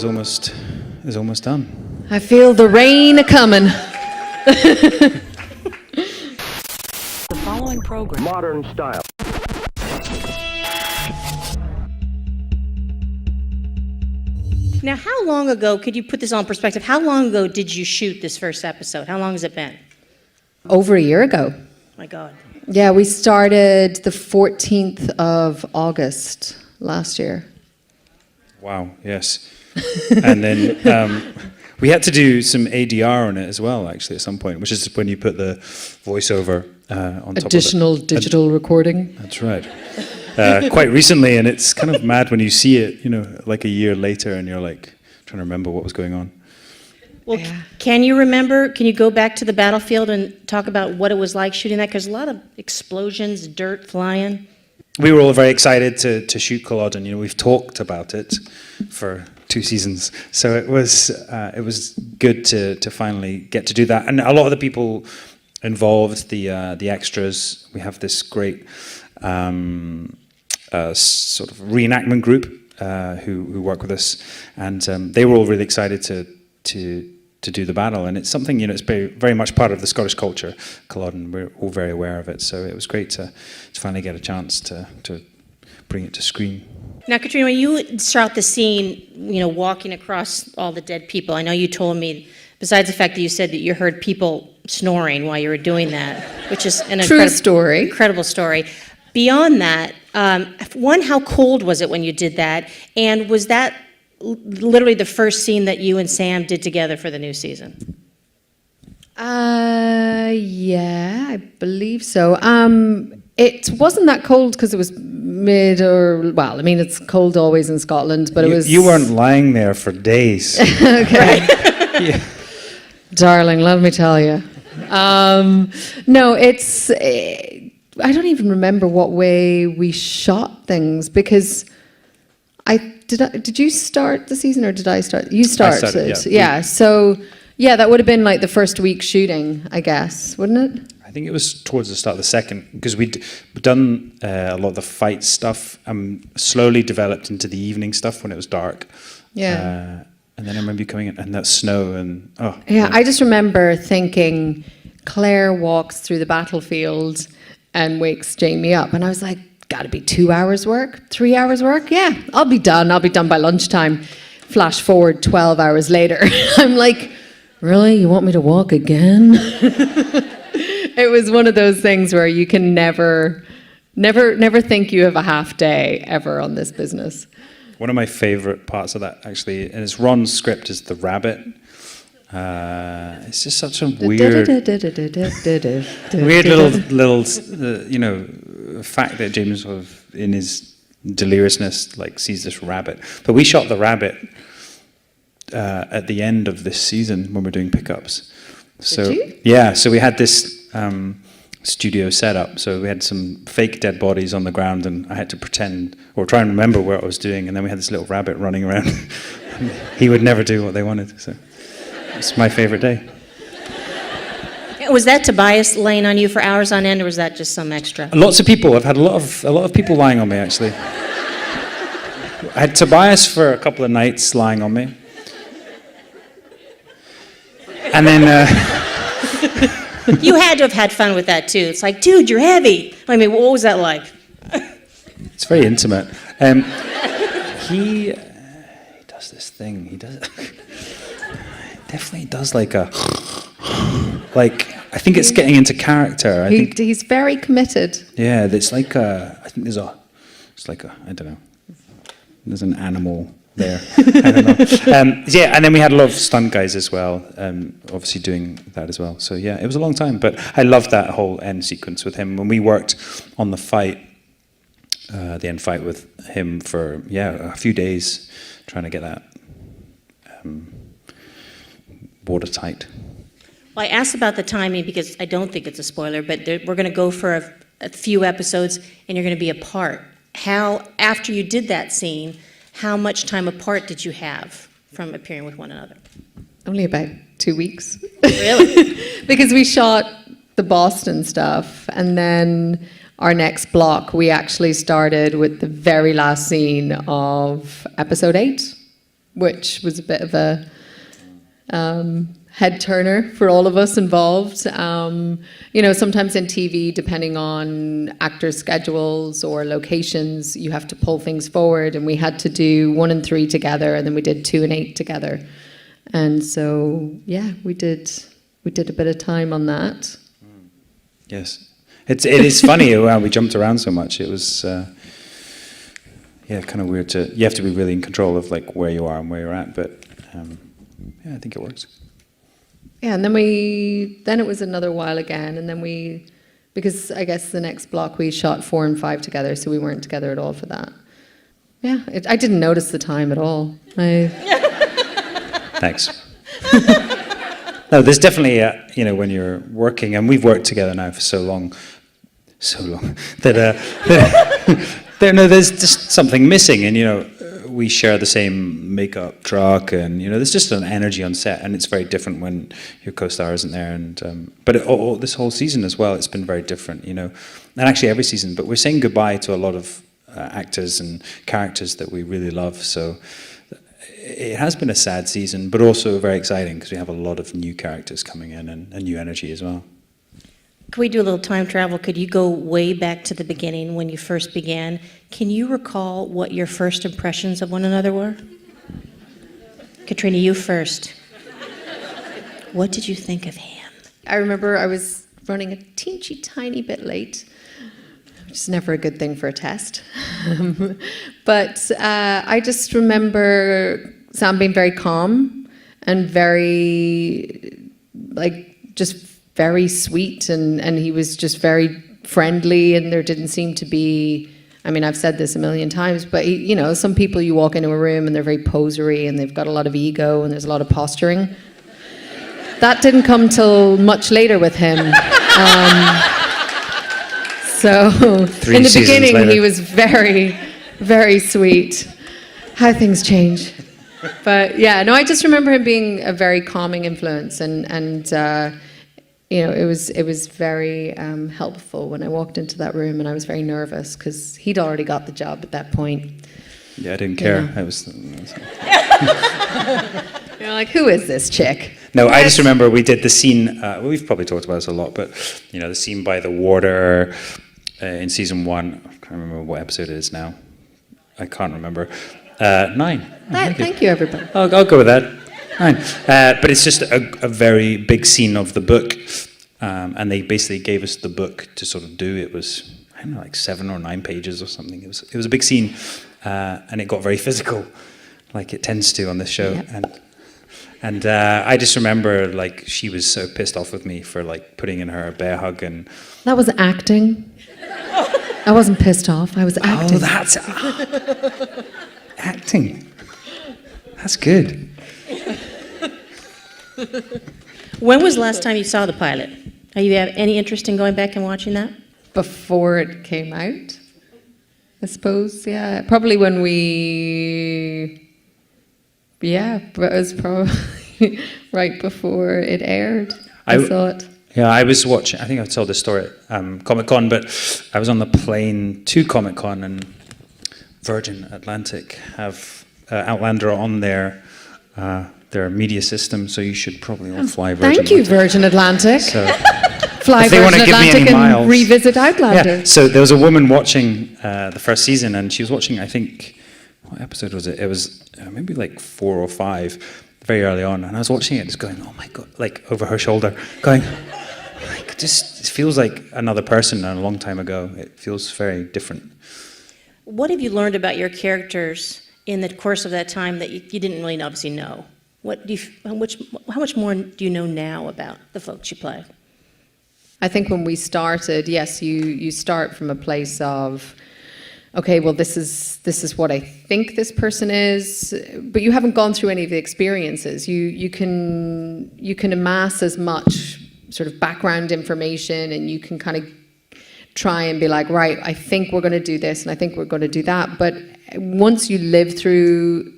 is almost done. I feel the rain a-coming. The following program. Modern style. Now, how long ago, could you put this on perspective, how long ago did you shoot this first episode? How long has it been? Over a year ago. My God. Yeah, we started the 14th of August last year. Wow, yes. And then we had to do some ADR on it as well, actually, at some point, which is when you put the voiceover on top of it. Additional digital recording. That's right. Quite recently, and it's kind of mad when you see it, like a year later, and you're like trying to remember what was going on. Well, can you remember, can you go back to the battlefield and talk about what it was like shooting that? Because a lot of explosions, dirt flying. We were all very excited to shoot Culloden. We've talked about it for 2 seasons, so it was good to finally get to do that. And a lot of the people involved, the extras, we have this great sort of reenactment group who work with us, and they were all really excited to do the battle. And it's something, it's very much part of the Scottish culture, Culloden. We're all very aware of it, so it was great to finally get a chance to bring it to screen. Now, Katrina, when you start the scene, walking across all the dead people, I know you told me, besides the fact that you said that you heard people snoring while you were doing that, which is an incredible story. Beyond that, one, how cold was it when you did that? And was that literally the first scene that you and Sam did together for the new season? Yeah, I believe so. It wasn't that cold because it was it's cold always in Scotland, but it was... You weren't lying there for days. Okay. Yeah. Darling, let me tell you. No, it's... I don't even remember what way we shot things, because did you start the season or did I start? You started. I started, yeah. So that would have been like the first week shooting, I guess, wouldn't it? I think it was towards the start of the second, because we'd done a lot of the fight stuff and slowly developed into the evening stuff when it was dark. Yeah. And then I remember you coming in and that snow and I just remember thinking Claire walks through the battlefield and wakes Jamie up, and I was like, gotta be 2 hours work, 3 hours work. Yeah, I'll be done by lunchtime. Flash forward 12 hours later. I'm like, really? You want me to walk again? It was one of those things where you can never think you have a half day ever on this business. One of my favorite parts of that, actually, and it's Ron's script, is the rabbit. It's just such a weird little fact that James sort of, in his deliriousness, sees this rabbit. But we shot the rabbit at the end of this season when we're doing pickups. So did you? Yeah, so we had this studio set up. So we had some fake dead bodies on the ground, and I had to pretend or try and remember what I was doing. And then we had this little rabbit running around. He would never do what they wanted. So it's my favorite day. Was that Tobias laying on you for hours on end, or was that just some extra? Lots of people. I've had a lot of people lying on me, actually. I had Tobias for a couple of nights lying on me. And then... You had to have had fun with that, too. It's like, dude, you're heavy. I mean, what was that like? It's very intimate. He does this thing. He does... definitely does I think it's getting into character. He's very committed. Yeah, it's I think there's I don't know, there's an animal there. I don't know. Yeah, and then we had a lot of stunt guys as well, obviously doing that as well. So yeah, it was a long time, but I loved that whole end sequence with him. When we worked on the end fight with him for, a few days, trying to get that watertight. Well, I asked about the timing because I don't think it's a spoiler, but we're going to go for a few episodes, and you're going to be apart. How, after you did that scene, how much time apart did you have from appearing with one another? Only about 2 weeks. Really? Because we shot the Boston stuff, and then our next block, we actually started with the very last scene of episode 8. which was a bit of a head turner for all of us involved. You know, sometimes in TV, depending on actors' schedules or locations, you have to pull things forward, and we had to do 1 and 3 together, and then we did 2 and 8 together. And so, yeah, we did a bit of time on that. Yes. It is funny how we jumped around so much. It was, kind of weird you have to be really in control of like where you are and where you're at, but I think it works. Yeah, and then it was another while again, and then because I guess the next block we shot 4 and 5 together, so we weren't together at all for that. Yeah, I didn't notice the time at all. Thanks. No, there's definitely, when you're working, and we've worked together now for so long, that there's just something missing, and we share the same makeup truck, and there's just an energy on set, and it's very different when your co-star isn't there. And but this whole season as well, it's been very different, and actually every season. But we're saying goodbye to a lot of actors and characters that we really love. So it has been a sad season, but also very exciting because we have a lot of new characters coming in and new energy as well. Can we do a little time travel? Could you go way back to the beginning when you first began? Can you recall what your first impressions of one another were? Katrina, you first. What did you think of him? I remember I was running a teensy tiny bit late, which is never a good thing for a test. But I just remember Sam being very calm and very, just very sweet, and he was just very friendly, and there didn't seem to be, I've said this a million times, but some people, you walk into a room and they're very posery and they've got a lot of ego and there's a lot of posturing. That didn't come till much later with him. So in the beginning later, he was very, very sweet. How things change. But yeah, no, I just remember him being a very calming influence, and it was very helpful when I walked into that room, and I was very nervous because he'd already got the job at that point. Yeah, I didn't care. Yeah. I was. You're like, who is this chick? No, I just remember we did the scene. We've probably talked about this a lot, but the scene by the water in season 1. I can't remember what episode it is now. I can't remember. 9. Thank you, everybody. I'll go with that. 9. But it's just a very big scene of the book, and they basically gave us the book to sort of do. It was, I don't know, like 7 or 9 pages or something. It was a big scene, and it got very physical, like it tends to on this show. Yeah. And I just remember she was so pissed off with me for putting in her a bear hug, and that was acting. I wasn't pissed off. I was acting. Oh, that's acting. That's good. When was the last time you saw the pilot? Do you have any interest in going back and watching that? Before it came out, I suppose. Yeah, probably when we. Yeah, but it was probably right before it aired. I saw it. Yeah, I was watching, I think I told this story at Comic-Con, but I was on the plane to Comic-Con, and Virgin Atlantic have Outlander on their media system, so you should probably all fly Virgin Atlantic. Thank you, Virgin Atlantic. So, fly Virgin Atlantic and revisit Outlander. Yeah, so there was a woman watching the first season, and she was watching, I think, what episode was it? It was maybe 4 or 5, very early on, and I was watching it just going, oh my God, over her shoulder, going, it feels like another person and a long time ago. It feels very different. What have you learned about your characters in the course of that time that you didn't really obviously know? How much more do you know now about the folks you play? I think when we started, yes, you start from a place of, okay, well, this is what I think this person is, but you haven't gone through any of the experiences. You can amass as much sort of background information, and you can kind of try and be like, right, I think we're going to do this, and I think we're going to do that. But once you live through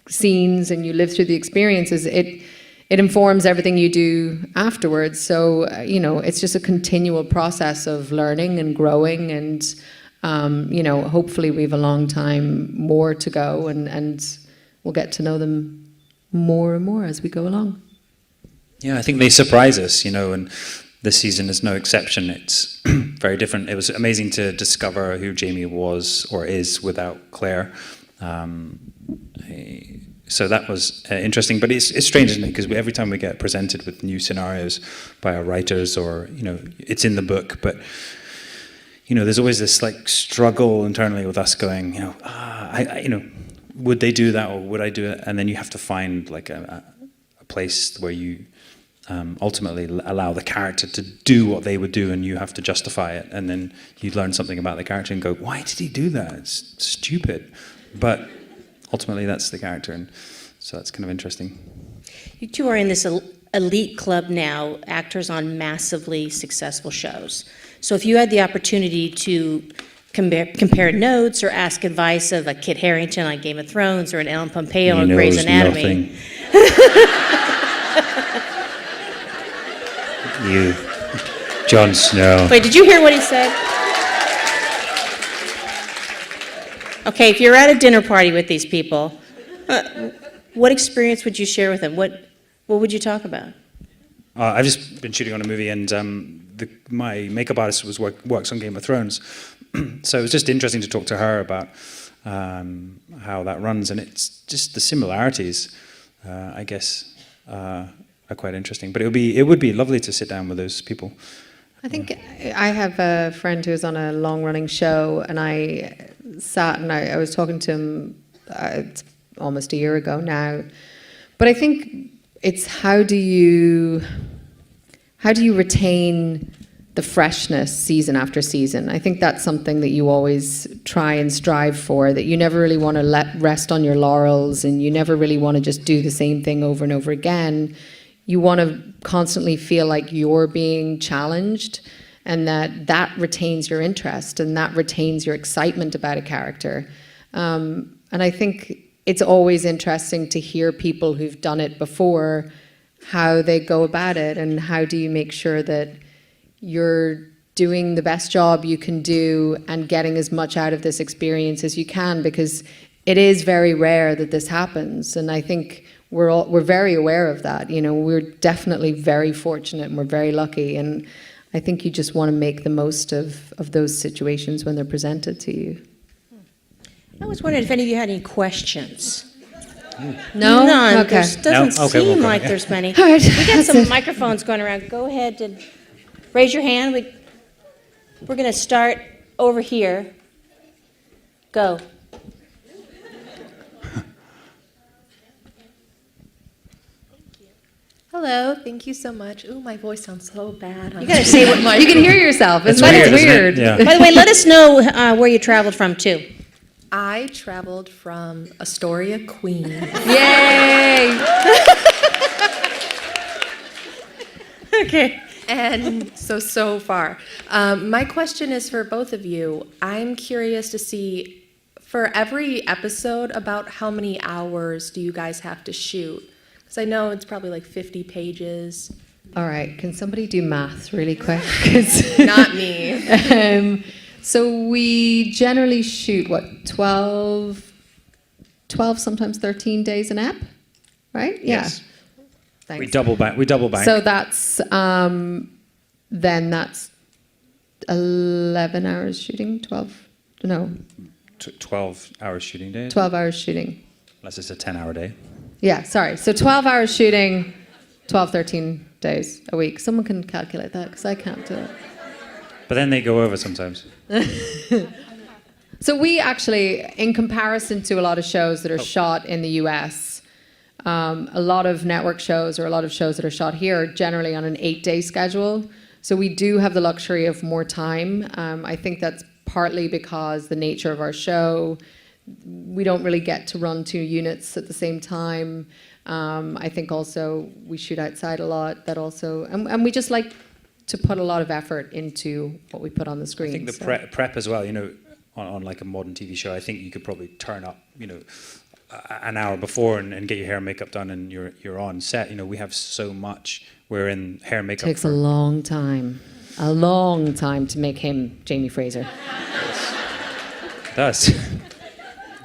scenes and you live through the experiences, it informs everything you do afterwards. So it's just a continual process of learning and growing, and hopefully we have a long time more to go, and we'll get to know them more and more as we go along. Yeah, I think they surprise us, and this season is no exception. It's very different. It was amazing to discover who Jamie was or is without Claire. So that was interesting, but it's strange, isn't it? Because every time we get presented with new scenarios by our writers, or it's in the book, but there's always this like struggle internally with us going, would they do that or would I do it? And then you have to find like a place where you ultimately allow the character to do what they would do, and you have to justify it, and then you learn something about the character and go, why did he do that? It's stupid, but ultimately that's the character, and so that's kind of interesting. You two are in this elite club now, actors on massively successful shows. So if you had the opportunity to compare notes or ask advice of a Kit Harington on Game of Thrones or an Ellen Pompeo on Grey's Anatomy. You, Jon Snow. Wait, did you hear what he said? Okay, if you're at a dinner party with these people, what experience would you share with them? What would you talk about? I've just been shooting on a movie, and my makeup artist works on Game of Thrones, so it was just interesting to talk to her about how that runs, and it's just the similarities, I guess, are quite interesting. But it would be lovely to sit down with those people. I think I have a friend who's on a long-running show, and I sat and I was talking to him it's almost a year ago now. But I think it's how do you retain the freshness season after season? I think that's something that you always try and strive for, that you never really want to rest on your laurels, and you never really want to just do the same thing over and over again. You want to constantly feel like you're being challenged, and that retains your interest, and that retains your excitement about a character. And I think it's always interesting to hear people who've done it before, how they go about it, and how do you make sure that you're doing the best job you can do and getting as much out of this experience as you can, because it is very rare that this happens. And I think we're very aware of that. We're definitely very fortunate, and we're very lucky. And I think you just want to make the most of those situations when they're presented to you. I was wondering if any of you had any questions. No? None. Okay. There doesn't seem like there's many. We got some microphones going around. Go ahead and raise your hand. We're going to start over here. Go. Hello, thank you so much. Ooh, my voice sounds so bad. You got to say what You can hear yourself. It's weird, weird. isn't it? Yeah. By the way, let us know where you traveled from, too. I traveled from Astoria, Queens. Yay! Okay. And so far. My question is for both of you. I'm curious to see, for every episode, about how many hours do you guys have to shoot? Because I know it's probably like 50 pages. All right, can somebody do maths really quick? Not me. So we generally shoot, 12, sometimes 13 days an ep, right? Yes. Yeah. Thanks. We double bank. So that's, then that's 11 hours shooting, 12, no, 12 hours shooting day. 12 hours shooting. Unless it's a 10-hour day. Yeah, sorry. So 12 hours shooting, 12, 13 days a week. Someone can calculate that, because I can't do it. But then they go over sometimes. So we actually, in comparison to a lot of shows that are shot in the US, a lot of network shows or a lot of shows that are shot here are generally on an 8-day schedule. So we do have the luxury of more time. I think that's partly because the nature of our show, we don't really get to run 2 units at the same time. I think also we shoot outside a lot. That also, and we just like to put a lot of effort into what we put on the screen. I think the prep as well, on like a modern TV show, I think you could probably turn up, an hour before and get your hair and makeup done, and you're on set. We have so much. We're in hair and makeup. Takes a long time to make him Jamie Fraser. It does.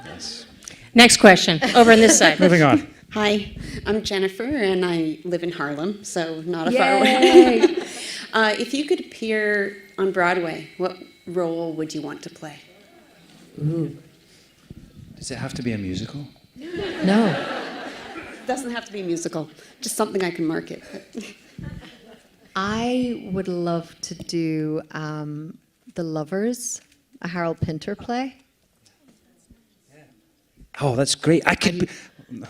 Yes. Next question, over on this side. Moving on. Hi, I'm Jennifer, and I live in Harlem, so not a far away. If you could appear on Broadway, what role would you want to play? Ooh. Does it have to be a musical? No. It doesn't have to be musical, just something I can market. I would love to do The Lovers, a Harold Pinter play. Oh, that's great. I could be... Do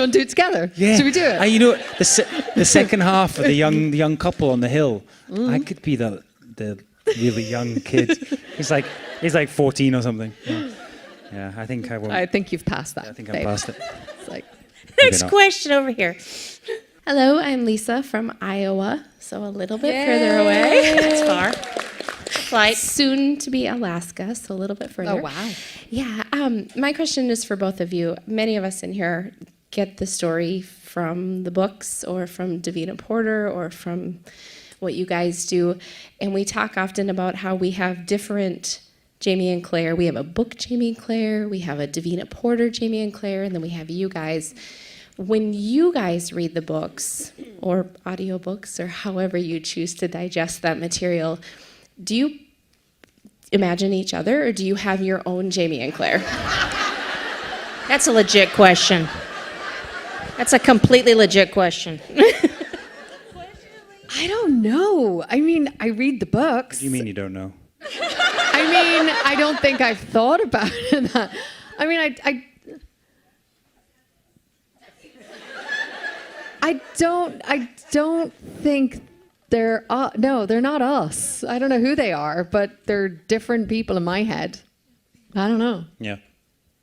you want to do it together? Yeah. Should we do it? You know, the second half of the young couple on the hill. I could be the really young kid. He's like 14 or something. Yeah, I think I will. I think you've passed that. I think I'm past it. It's like, Next question over here. Hello, I'm Lisa from Iowa, so a little bit further away. That's far. Flight. Soon to be Alaska, so a little bit further. oh, wow. Yeah, my question is for both of you. Many of us in here get the story from the books or from Davina Porter or from what you guys do, and we talk often about how we have different Jamie and Claire. We have a book Jamie and Claire, we have a Davina Porter Jamie and Claire, and then we have you guys. When you guys read the books or audiobooks or however you choose to digest that material, do you imagine each other or do you have your own Jamie and Claire? That's a legit question. That's a completely legit question. I don't know. I mean, I read the books. What do you mean you don't know? I mean, I don't think I've thought about it. I mean, I don't think they're not us. I don't know who they are, but they're different people in my head. I don't know. Yeah.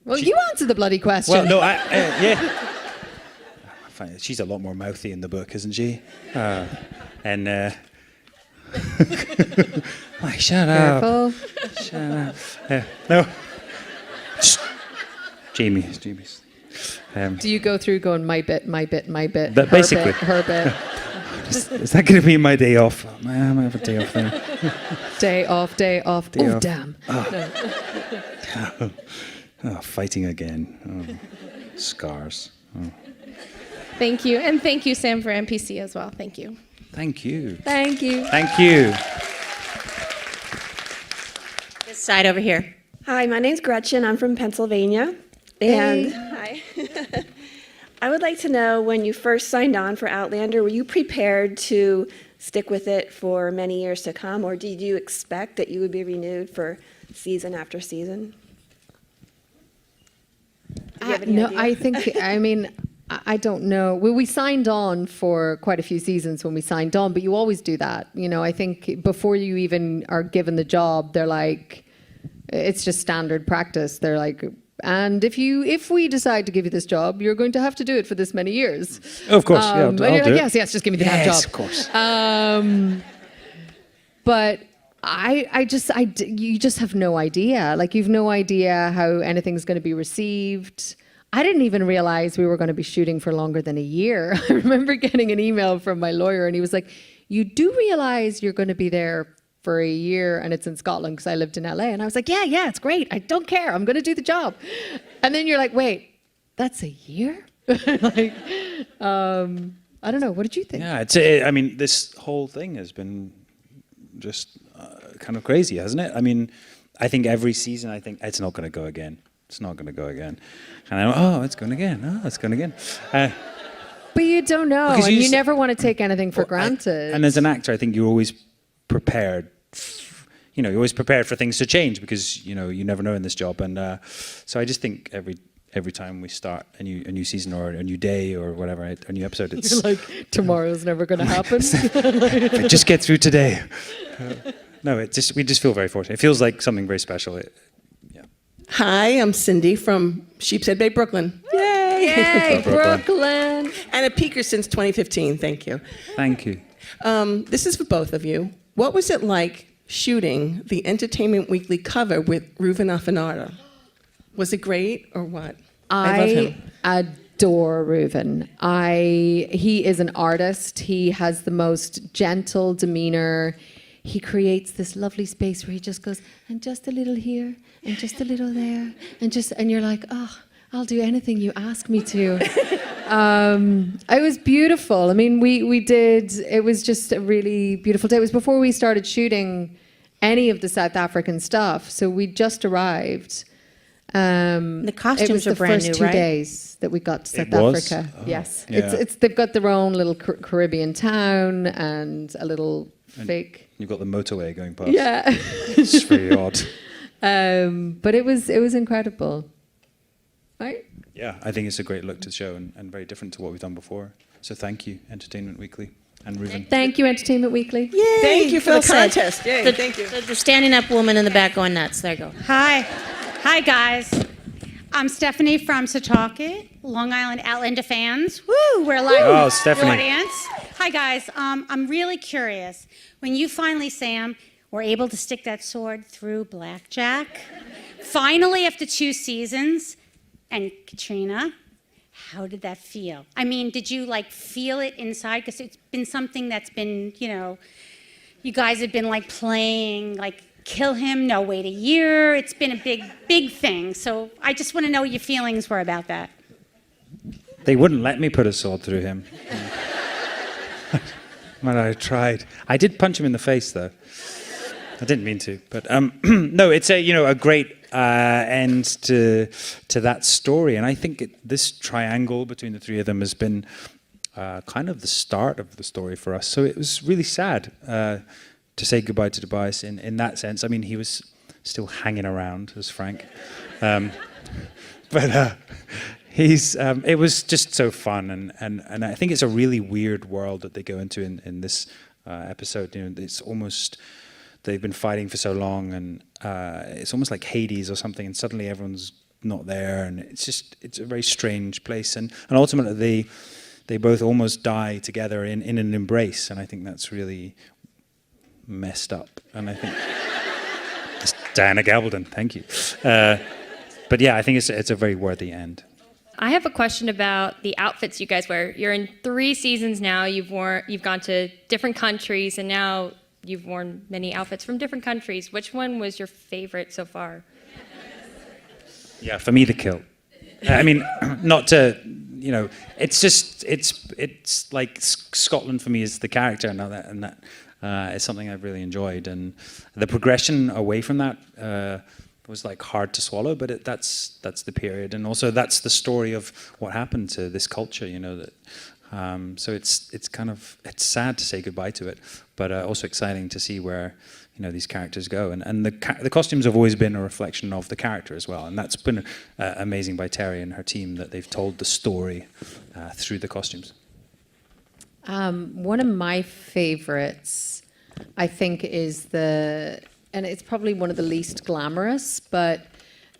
Well, you answer the bloody question. Well, no, yeah. She's a lot more mouthy in the book, isn't she? Like, shut Careful. up. Shut up. No. Jamie's. Do you go through going my bit, But her basically. bit, her bit, Is that going to be my day off? I might have a day off there. day off? Day Oh, off. damn. Oh, fighting again. Oh, scars. Oh. Thank you, and thank you, Sam, for NPC as well. Thank you. Thank you. Thank you. Thank you. This side over here. Hi, my name's Gretchen. I'm from Pennsylvania. And hi. I would like to know, when you first signed on for Outlander, were you prepared to stick with it for many years to come, or did you expect that you would be renewed for season after season? Do you have any No, idea? I think, I mean, I don't know. Well, we signed on for quite a few seasons when we signed on, but you always do that. You know, I think before you even are given the job, they're like, it's just standard practice. They're like, and if we decide to give you this job, you're going to have to do it for this many years. Of course, yeah, I'll and do you're like, it. yes, just give me the damn job. Yes, of course. But you just have no idea. Like, you've no idea how anything's going to be received. I didn't even realize we were going to be shooting for longer than a year. I remember getting an email from my lawyer, and he was like, you do realize you're going to be there for a year, and it's in Scotland, because I lived in LA. And I was like, yeah, it's great. I don't care. I'm going to do the job. And then you're like, wait, that's a year? Like, I don't know. What did you think? Yeah, I mean, this whole thing has been just kind of crazy, hasn't it? I mean, I think every season, I think it's not going to go again. It's not going to go again. And I'm, oh, it's going again. Oh, it's going again. But you don't know, Because and you you s- never want to take anything for granted. And as an actor, I think you're always prepared. You're always prepared for things to change, because you never know in this job. And so I just think every time we start a new season or a new day or whatever, a new episode, it's You're like, tomorrow's never going to happen. if I just get through today. No, we just feel very fortunate. It feels like something very special. Hi, I'm Cindy from Sheepshead Bay, Brooklyn. Yay! Yay, Brooklyn. Brooklyn. And a peaker since 2015. Thank you. Thank you. This is for both of you. What was it like shooting the Entertainment Weekly cover with Reuven Affinata? Was it great or what? I love him. Adore Reuven. He is an artist. He has the most gentle demeanor. he creates this lovely space where he just goes, and just a little here, and just a little there, and you're like, oh, I'll do anything you ask me to. It was beautiful. I mean, it was just a really beautiful day. It was before we started shooting any of the South African stuff, so we just arrived. The costumes are brand new, right? It was the first 2 days that we got to South Africa. Oh, yes, yeah. they've got their own little Caribbean town and a little fake. You've got the motorway going past. Yeah, It's very odd. but it was incredible, right? Yeah, I think it's a great look to the show and very different to what we've done before. So thank you, Entertainment Weekly and Reuven. Thank you, Entertainment Weekly. Yay! Thank you for Well the said. contest. Yay, The, thank you. the standing up woman in the back going nuts. There you go. Hi guys. I'm Stephanie from Setauket, Long Island Outlander fans. Woo, we're live Oh, Stephanie. audience. Hi guys. I'm really curious. When you finally, Sam, were able to stick that sword through Blackjack, finally after 2 seasons, and Katrina, how did that feel? I mean, did you like feel it inside? Because it's been something that's been, you guys have been like playing, like, kill him, no, wait a year. It's been a big thing. So I just want to know what your feelings were about that. They wouldn't let me put a sword through him. But I tried. I did punch him in the face, though. I didn't mean to, but no, it's a great end to that story, and I think this triangle between the three of them has been kind of the start of the story for us. So it was really sad to say goodbye to Tobias in that sense. I mean, he was still hanging around as Frank, but it was just so fun, and I think it's a really weird world that they go into in this episode. It's almost. They've been fighting for so long, and it's almost like Hades or something, and suddenly everyone's not there, and it's a very strange place, and ultimately they both almost die together in an embrace, and I think that's really messed up, and I think it's Diana Gabaldon, thank you, but yeah, I think it's a very worthy end. I have a question about the outfits you guys wear. You're in 3 seasons now. You've gone to different countries, and now you've worn many outfits from different countries. Which one was your favorite so far? Yeah, for me, the kilt. I mean, not to, it's like Scotland for me is the character, and that is something I've really enjoyed. And the progression away from that was like hard to swallow, but that's the period, and also that's the story of what happened to this culture. That. So it's sad to say goodbye to it, but also exciting to see where these characters go, and the costumes have always been a reflection of the character as well, and that's been amazing by Terry and her team that they've told the story through the costumes. One of my favorites, I think, is and it's probably one of the least glamorous, but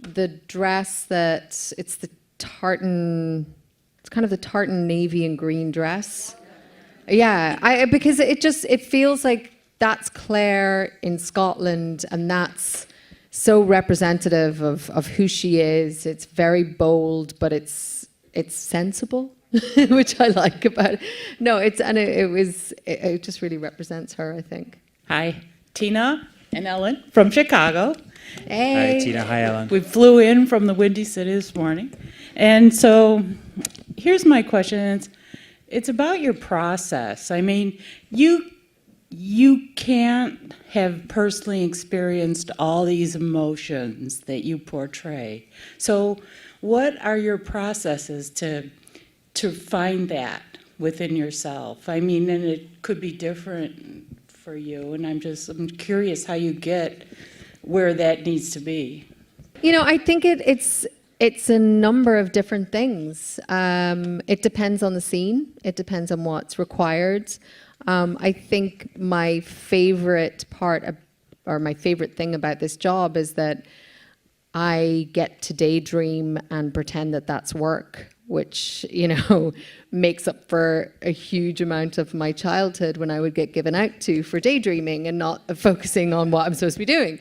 the dress it's the tartan. It's kind of the tartan navy and green dress. Yeah, because it feels like that's Claire in Scotland, and that's so representative of who she is. It's very bold, but it's sensible, which I like about it. No, it just really represents her, I think. Hi, Tina and Ellen from Chicago. Hey. Hi, Tina. Hi, Ellen. We flew in from the Windy City this morning. And so here's my question. It's about your process. I mean, you can't have personally experienced all these emotions that you portray. So what are your processes to find that within yourself? I mean, and it could be different for you, and I'm curious how you get where that needs to be. I think it's a number of different things. It depends on the scene. It depends on what's required. I think my favorite part or my favorite thing about this job is that I get to daydream and pretend that that's work, which, makes up for a huge amount of my childhood when I would get given out to for daydreaming and not focusing on what I'm supposed to be doing.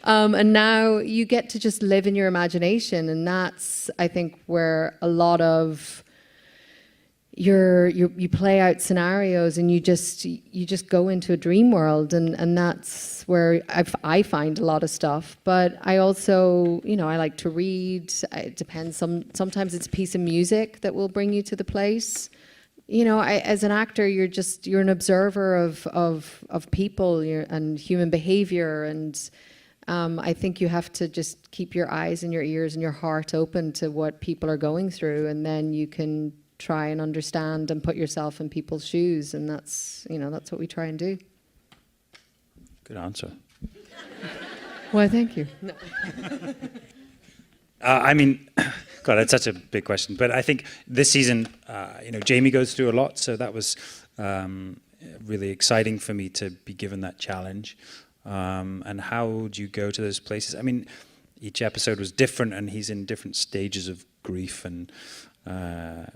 And now you get to just live in your imagination, and that's, I think, where a lot of you play out scenarios and you just go into a dream world, and that's where I find a lot of stuff. But I also, I like to read. It depends. Sometimes it's a piece of music that will bring you to the place. As an actor, you're an observer of people and human behavior, and I think you have to just keep your eyes and your ears and your heart open to what people are going through, and then you can try and understand and put yourself in people's shoes, and that's what we try and do. Good answer. Well, thank you. No. God, that's such a big question. But I think this season, Jamie goes through a lot, so that was really exciting for me to be given that challenge. And how do you go to those places? Each episode was different, and he's in different stages of grief, and I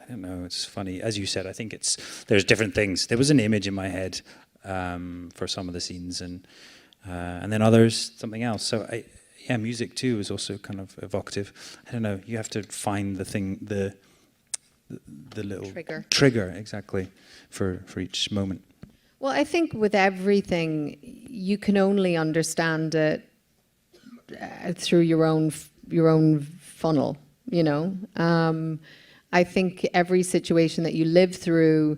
don't know, it's funny. As you said, I think there's different things. There was an image in my head for some of the scenes, and then others, something else. So music too is also kind of evocative. I don't know, you have to find the thing, the little trigger, exactly, for each moment. Well, I think with everything, you can only understand it through your own funnel, I think every situation that you live through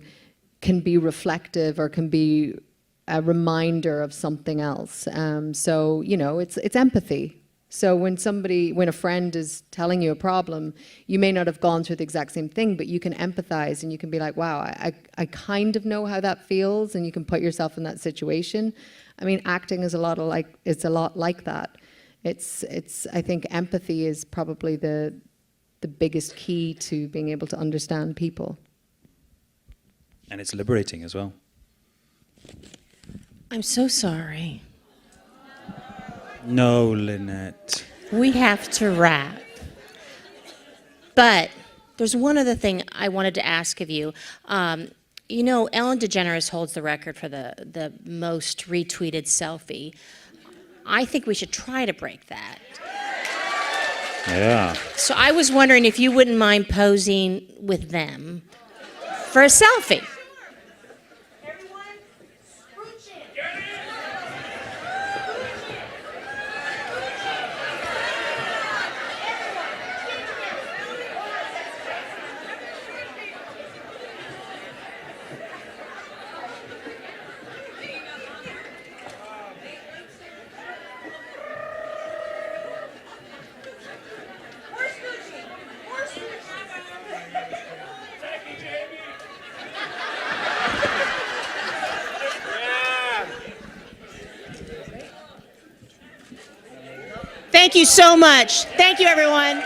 can be reflective or can be a reminder of something else. So, it's empathy. So when a friend is telling you a problem, you may not have gone through the exact same thing, but you can empathize and you can be like, wow, I kind of know how that feels, and you can put yourself in that situation. Acting is a lot like that. I think empathy is probably the biggest key to being able to understand people. And it's liberating as well. I'm so sorry. No, Lynette. We have to wrap. But there's one other thing I wanted to ask of you. Ellen DeGeneres holds the record for the most retweeted selfie. I think we should try to break that. Yeah. So I was wondering if you wouldn't mind posing with them for a selfie. Thank you so much. Thank you, everyone.